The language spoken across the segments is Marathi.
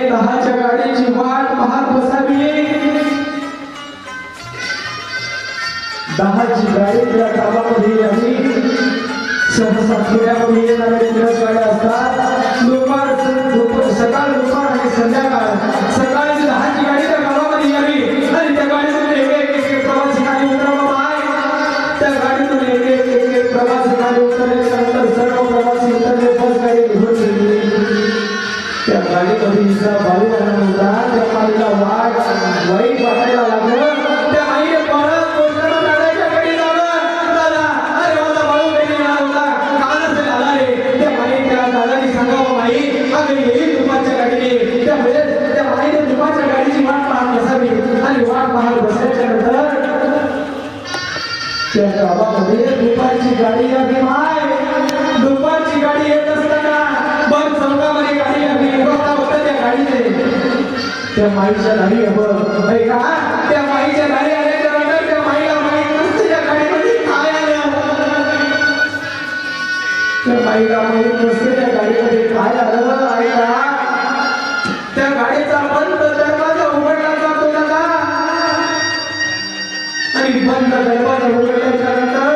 10च्या गाडीची वाट पाहत बसावी. 10ची गाडी त्या गावामध्ये आली. सहसा खेड्यामध्ये येणाऱ्या दिवस गाड्या असतात. दुपार सकाळ दुपार आणि संध्याकाळ. सकाळची 10ची गाडी त्या गावामध्ये यावी आणि त्या गाडीतून एक प्रवासी खाली उतरावा आहे. त्या गाडीतून एक प्रवासी खाली उतरल्यानंतर सर्व प्रवासी उतरले. बस गाडी निघून गेली. त्या गाडीमध्ये इतका बाळू आला होता. त्या बाईला वाईट वाटायला लागलं. त्या बाईने परत पोस्टानं दादाच्या घरी जावं. दादा, अरे माझा बाळू घरी आला होता. का नसेल आला रे? त्या बाई त्या दादाने सांगावं, बाई अगं येईल दुपारच्या गाडीने. त्यावेळेस त्या बाईने दुपारच्या गाडीची वाट पाहत बसावी आणि वाट पाहत बसल्याच्या नंतर त्या गावामध्ये दुपारची गाडी आली. माय दुपारची गाडी येत असताना बंद चौकामध्ये गाडी आली. होता त्या गाडीने त्या माईच्या दारी का त्या माईच्या दारी आल्याच्या नंतर त्या माईला माहीत नसते त्या गाडीमध्ये काय आलं. त्या माईला माहीत नसते त्या गाडीमध्ये काय आलं. ऐका, त्या गाडीचा बंद दरवाजा उघडला जातो दादा आणि बंद दरवाजा उघडल्याच्या नंतर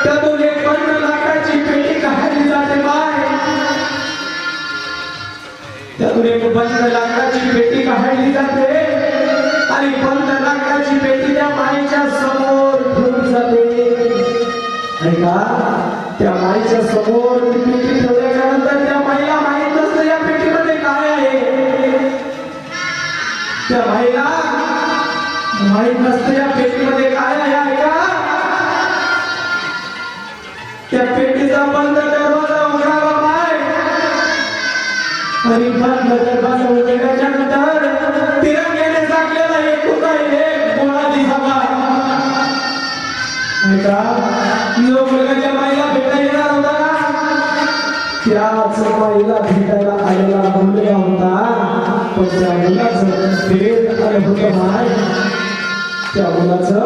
त्यातून एक बंद लाकडाची पेटी काढली जाते. माय त्यातून एक बंद लाकडाची पेटी काढली जाते आणि बंद लाकडाची पेटी त्या माईच्या समोर ठेवली जाते. ऐका, त्या माईच्या समोर ती पेटी ठेवल्याच्या नंतर त्या माईला माहित नसतं या पेटीमध्ये काय आहे. त्या माईला माहित नसतं या पेटीमध्ये काय आहे. ऐका, त्या पेटीचा बंद दरवाजा उघडावा माय आणि बंद दरवाजा उघडल्याच्या नंतर तिरंग्याने टाकलेला एक गोळा दिसावा. ऐका, जो मुलगाच्या माईला भेटायला येणार होता त्याच माईला भेटायला आलेला मुलगा होता. पण त्या मुलाचं भेट आलं होतं माय. त्या मुलाचं